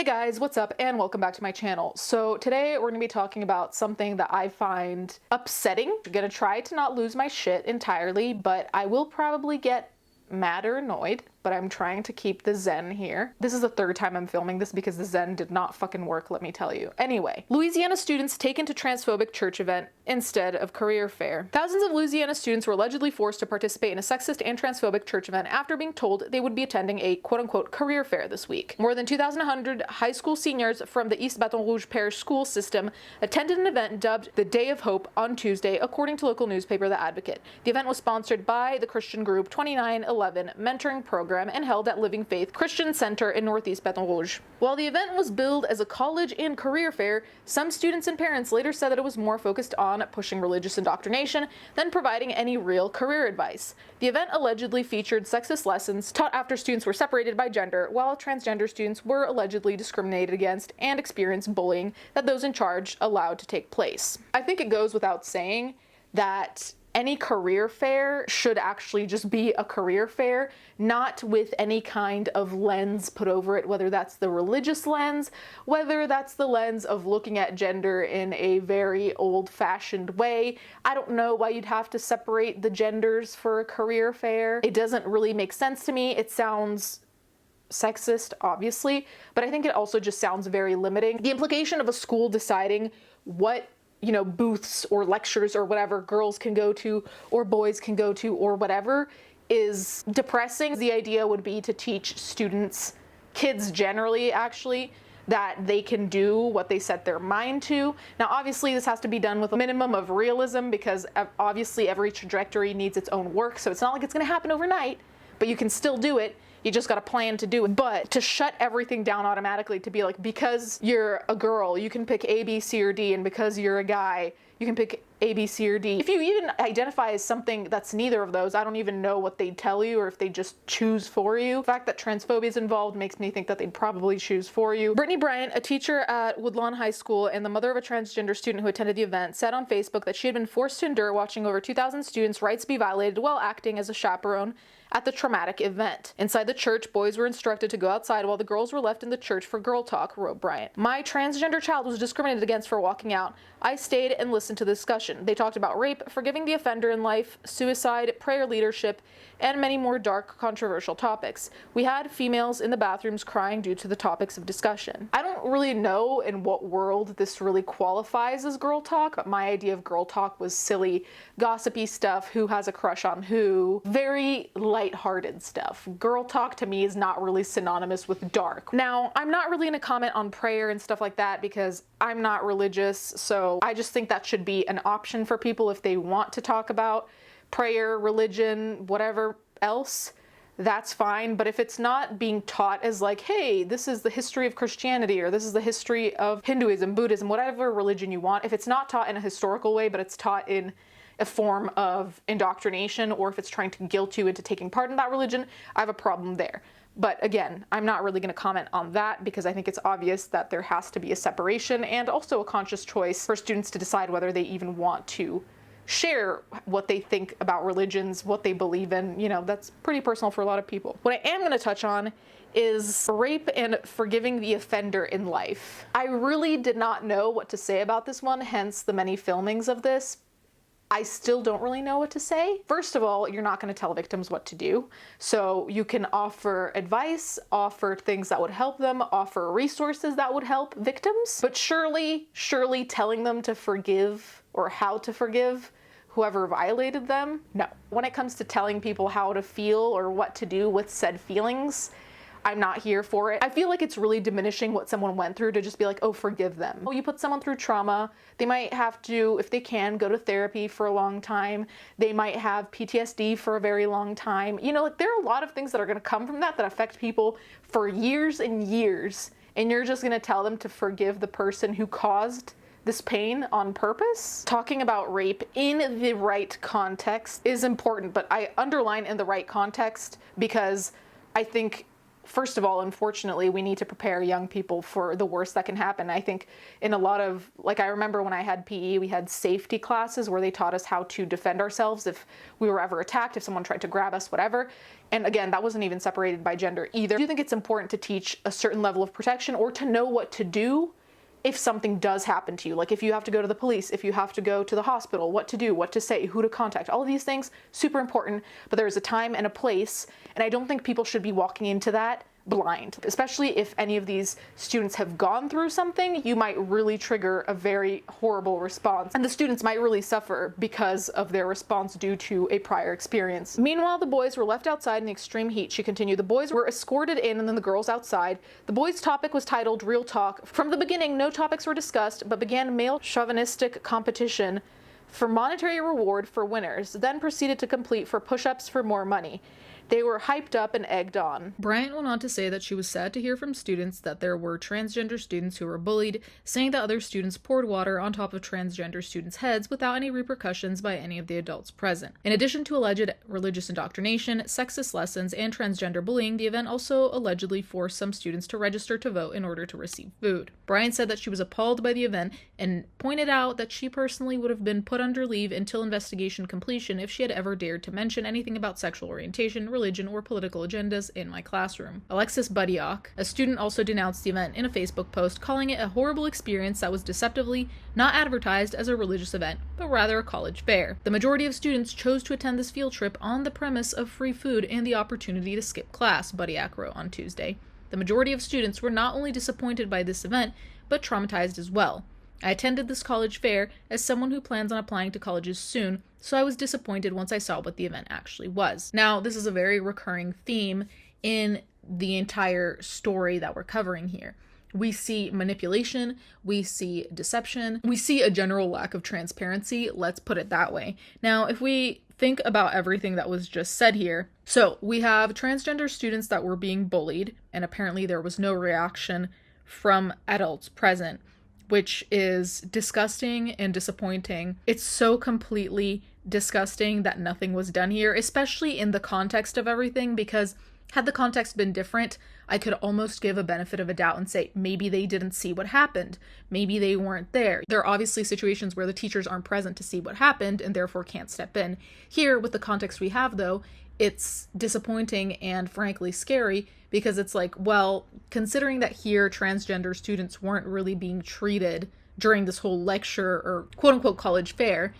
guys, what's up and welcome back to my channel. So today we're going to be talking about something that I find upsetting. I'm going to try to not lose my shit entirely, but I will probably get mad or annoyed, but I'm trying to keep the zen here. This is the third time I'm filming this because the zen did not fucking work, let me tell you. Anyway, Louisiana students taken to transphobic church event instead of career fair. Thousands of Louisiana students were allegedly forced to participate in a sexist and transphobic church event after being told they would be attending a quote-unquote career fair this week. More than 2,100 high school seniors from the East Baton Rouge Parish school system attended an event dubbed the Day of Hope on Tuesday, according to local newspaper The Advocate. The event was sponsored by the Christian group 2911 Mentoring Program and held at Living Faith Christian Center in Northeast Baton Rouge. While the event was billed as a college and career fair, some students and parents later said that it was more focused on pushing religious indoctrination than providing any real career advice. The event allegedly featured sexist lessons taught after students were separated by gender, while transgender students were allegedly discriminated against and experienced bullying that those in charge allowed to take place. I think it goes without saying that any career fair should actually just be a career fair, not with any kind of lens put over it, whether that's the religious lens, whether that's the lens of looking at gender in a very old-fashioned way. I don't know why you'd have to separate the genders for a career fair. It doesn't really make sense to me. It sounds sexist, obviously, but I think it also just sounds very limiting. The implication of a school deciding what booths or lectures or whatever girls can go to or boys can go to or whatever is depressing. The idea would be to teach students, kids generally actually, that they can do what they set their mind to. Now obviously this has to be done with a minimum of realism because obviously every trajectory needs its own work, so it's not like it's gonna happen overnight, but you can still do it. You just gotta plan to do it. But to shut everything down automatically, to be like, because you're a girl, you can pick A, B, C, or D, and because you're a guy, you can pick A, B, C, or D. If you even identify as something that's neither of those, I don't even know what they'd tell you or if they just choose for you. The fact that transphobia is involved makes me think that they'd probably choose for you. Brittany Bryant, a teacher at Woodlawn High School and the mother of a transgender student who attended the event, said on Facebook that she had been forced to endure watching over 2,000 students' rights be violated while acting as a chaperone at the traumatic event. Inside the church, boys were instructed to go outside while the girls were left in the church for girl talk, wrote Bryant. My transgender child was discriminated against for walking out. I stayed and listened to the discussion. They talked about rape, forgiving the offender in life, suicide, prayer leadership, and many more dark, controversial topics. We had females in the bathrooms crying due to the topics of discussion. I don't really know in what world this really qualifies as girl talk, but my idea of girl talk was silly, gossipy stuff, who has a crush on who, very lighthearted stuff. Girl talk to me is not really synonymous with dark. Now, I'm not really gonna comment on prayer and stuff like that because I'm not religious, so I just think that should be an option for people if they want to talk about prayer, religion, whatever else, that's fine. But if it's not being taught as like, hey, this is the history of Christianity or this is the history of Hinduism, Buddhism, whatever religion you want, if it's not taught in a historical way, but it's taught in a form of indoctrination, or if it's trying to guilt you into taking part in that religion, I have a problem there. But again, I'm not really going to comment on that because I think it's obvious that there has to be a separation and also a conscious choice for students to decide whether they even want to share what they think about religions, what they believe in. That's pretty personal for a lot of people. What I am going to touch on is rape and forgiving the offender in life. I really did not know what to say about this one, hence the many filmings of this. I still don't really know what to say. First of all, you're not going to tell victims what to do. So you can offer advice, offer things that would help them, offer resources that would help victims. But surely telling them to forgive or how to forgive whoever violated them, no. When it comes to telling people how to feel or what to do with said feelings, I'm not here for it. I feel like it's really diminishing what someone went through to just be like, oh, forgive them. Oh, you put someone through trauma, they might have to, if they can, go to therapy for a long time. They might have PTSD for a very long time. There are a lot of things that are gonna come from that affect people for years and years, and you're just gonna tell them to forgive the person who caused this pain on purpose. Talking about rape in the right context is important, but I underline in the right context because I think first of all, unfortunately, we need to prepare young people for the worst that can happen. I think in a lot of, like, I remember when I had PE, we had safety classes where they taught us how to defend ourselves if we were ever attacked, if someone tried to grab us, whatever. And again, that wasn't even separated by gender either. I do think it's important to teach a certain level of protection, or to know what to do if something does happen to you. Like if you have to go to the police, if you have to go to the hospital, what to do, what to say, who to contact, all of these things, super important, but there's a time and a place, and I don't think people should be walking into that blind. Especially if any of these students have gone through something, you might really trigger a very horrible response, and the students might really suffer because of their response due to a prior experience. Meanwhile, the boys were left outside in the extreme heat. She continued, the boys were escorted in and then the girls outside. The boys' topic was titled Real Talk. From the beginning, no topics were discussed, but began male chauvinistic competition for monetary reward for winners, then proceeded to complete for push-ups for more money. They were hyped up and egged on. Bryant went on to say that she was sad to hear from students that there were transgender students who were bullied, saying that other students poured water on top of transgender students' heads without any repercussions by any of the adults present. In addition to alleged religious indoctrination, sexist lessons, and transgender bullying, the event also allegedly forced some students to register to vote in order to receive food. Bryant said that she was appalled by the event and pointed out that she personally would have been put under leave until investigation completion if she had ever dared to mention anything about sexual orientation, religion, or political agendas in my classroom. Alexis Budiak, a student, also denounced the event in a Facebook post, calling it a horrible experience that was deceptively not advertised as a religious event, but rather a college fair. The majority of students chose to attend this field trip on the premise of free food and the opportunity to skip class, Budiak wrote on Tuesday. The majority of students were not only disappointed by this event, but traumatized as well. I attended this college fair as someone who plans on applying to colleges soon, so I was disappointed once I saw what the event actually was. Now, this is a very recurring theme in the entire story that we're covering here. We see manipulation, we see deception, we see a general lack of transparency, let's put it that way. Now, if we think about everything that was just said here, so we have transgender students that were being bullied, and apparently there was no reaction from adults present, which is disgusting and disappointing. It's so completely disgusting that nothing was done here, especially in the context of everything, because had the context been different, I could almost give a benefit of a doubt and say, maybe they didn't see what happened. Maybe they weren't there. There are obviously situations where the teachers aren't present to see what happened and therefore can't step in. Here, with the context we have, though, it's disappointing and frankly scary, because it's like, well, considering that here transgender students weren't really being treated during this whole lecture or quote-unquote college fair,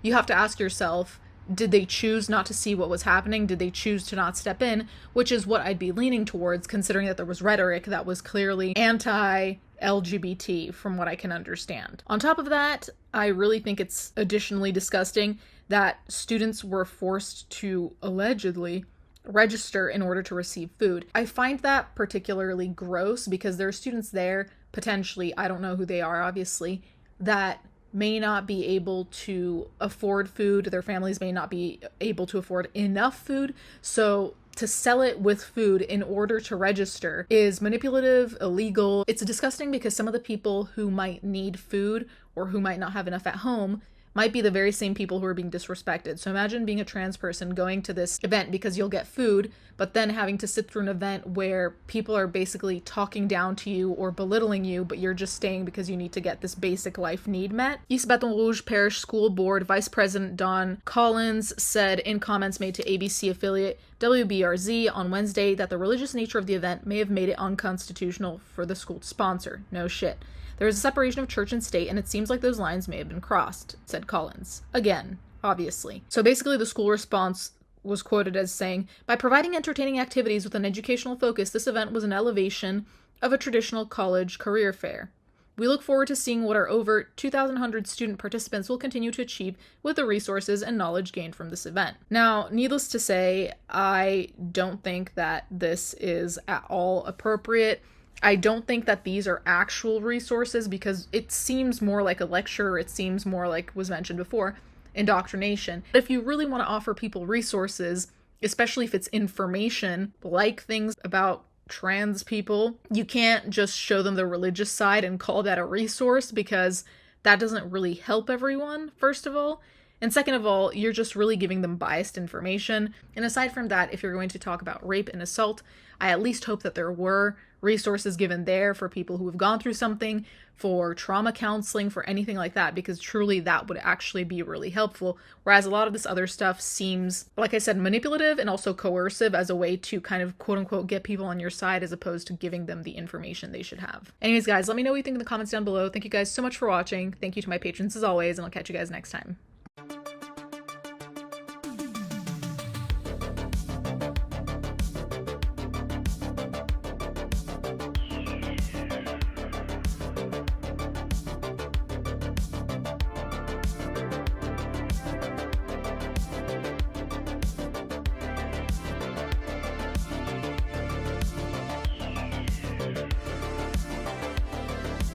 you have to ask yourself, did they choose not to see what was happening? Did they choose to not step in? Which is what I'd be leaning towards, considering that there was rhetoric that was clearly anti-LGBT from what I can understand. On top of that, I really think it's additionally disgusting that students were forced to allegedly register in order to receive food. I find that particularly gross because there are students there, potentially, I don't know who they are, obviously, that may not be able to afford food. Their families may not be able to afford enough food. So to sell it with food in order to register is manipulative, illegal. It's disgusting because some of the people who might need food or who might not have enough at home might be the very same people who are being disrespected. So imagine being a trans person going to this event because you'll get food, but then having to sit through an event where people are basically talking down to you or belittling you, but you're just staying because you need to get this basic life need met. East Baton Rouge Parish School Board Vice President Don Collins said in comments made to ABC affiliate WBRZ on Wednesday that the religious nature of the event may have made it unconstitutional for the school to sponsor. No shit. There is a separation of church and state, and it seems like those lines may have been crossed, said Collins. Again, obviously. So basically the school response was quoted as saying, by providing entertaining activities with an educational focus, this event was an elevation of a traditional college career fair. We look forward to seeing what our over 2,100 student participants will continue to achieve with the resources and knowledge gained from this event. Now, needless to say, I don't think that this is at all appropriate. I don't think that these are actual resources because it seems more like a lecture. It seems more like was mentioned before, indoctrination. If you really want to offer people resources, especially if it's information like things about trans people, you can't just show them the religious side and call that a resource because that doesn't really help everyone, first of all. And second of all, you're just really giving them biased information. And aside from that, if you're going to talk about rape and assault, I at least hope that there were resources given there for people who have gone through something, for trauma counseling, for anything like that, because truly that would actually be really helpful. Whereas a lot of this other stuff seems, like I said, manipulative and also coercive as a way to kind of quote unquote get people on your side as opposed to giving them the information they should have. Anyways, guys, let me know what you think in the comments down below. Thank you guys so much for watching. Thank you to my patrons as always, and I'll catch you guys next time.